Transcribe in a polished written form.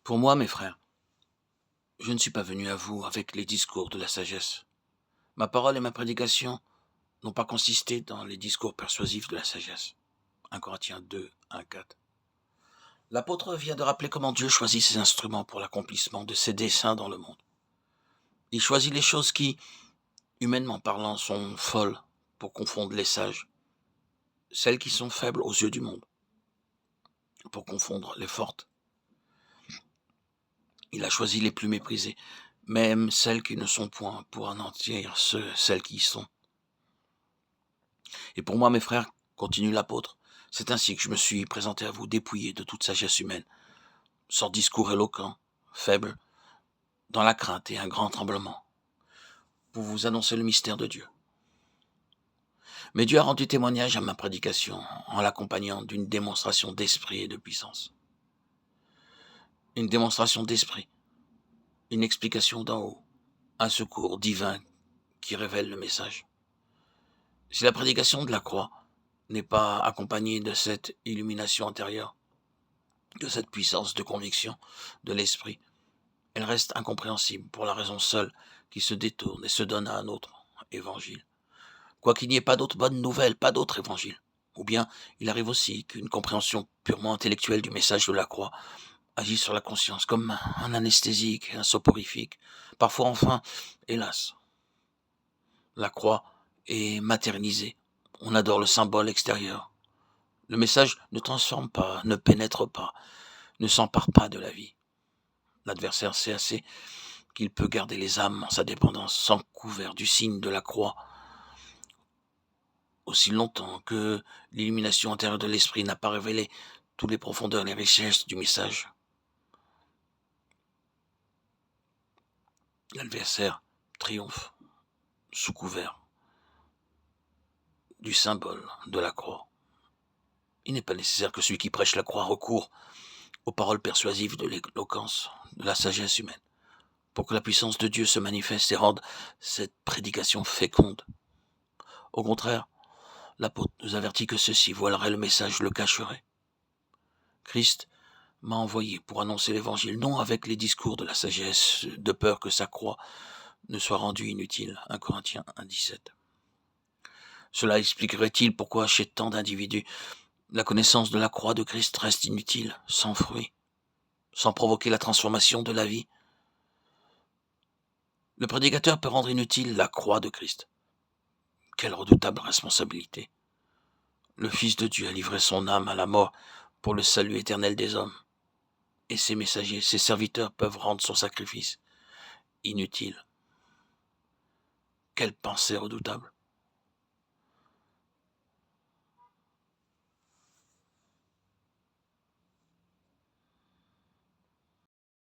Pour moi, mes frères, je ne suis pas venu à vous avec les discours de la sagesse. Ma parole et ma prédication n'ont pas consisté dans les discours persuasifs de la sagesse. 1 Corinthiens 2, 1, 4. L'apôtre vient de rappeler comment Dieu choisit ses instruments pour l'accomplissement de ses desseins dans le monde. Il choisit les choses qui, humainement parlant, sont folles pour confondre les sages, celles qui sont faibles aux yeux du monde, pour confondre les fortes. Il a choisi les plus méprisées, même celles qui ne sont point, pour anéantir celles qui y sont. Et pour moi, mes frères, continue l'apôtre, c'est ainsi que je me suis présenté à vous dépouillé de toute sagesse humaine, sans discours éloquent, faible, dans la crainte et un grand tremblement, pour vous annoncer le mystère de Dieu. Mais Dieu a rendu témoignage à ma prédication en l'accompagnant d'une démonstration d'esprit et de puissance. Une démonstration d'esprit, une explication d'en haut, un secours divin qui révèle le message. Si la prédication de la croix n'est pas accompagnée de cette illumination intérieure, de cette puissance de conviction de l'esprit, elle reste incompréhensible pour la raison seule qui se détourne et se donne à un autre évangile. Quoiqu'il n'y ait pas d'autre bonne nouvelle, pas d'autre évangile. Ou bien il arrive aussi qu'une compréhension purement intellectuelle du message de la croix agit sur la conscience comme un anesthésique, un soporifique. Parfois enfin, hélas, la croix est maternisée. On adore le symbole extérieur. Le message ne transforme pas, ne pénètre pas, ne s'empare pas de la vie. L'adversaire sait assez qu'il peut garder les âmes en sa dépendance sans couvert du signe de la croix, aussi longtemps que l'illumination intérieure de l'esprit n'a pas révélé toutes les profondeurs et les richesses du message. L'adversaire triomphe sous couvert du symbole de la croix. Il n'est pas nécessaire que celui qui prêche la croix recourt aux paroles persuasives de l'éloquence, de la sagesse humaine, pour que la puissance de Dieu se manifeste et rende cette prédication féconde. Au contraire, l'apôtre nous avertit que ceux-ci voileraient le message, le cacheraient. Christ m'a envoyé pour annoncer l'évangile, non avec les discours de la sagesse, de peur que sa croix ne soit rendue inutile. 1 Corinthiens 1, 17. Cela expliquerait-il pourquoi chez tant d'individus, la connaissance de la croix de Christ reste inutile, sans fruit, sans provoquer la transformation de la vie. Le prédicateur peut rendre inutile la croix de Christ. Quelle redoutable responsabilité. Le Fils de Dieu a livré son âme à la mort pour le salut éternel des hommes. Et ses messagers, ses serviteurs peuvent rendre son sacrifice inutile. Quelle pensée redoutable.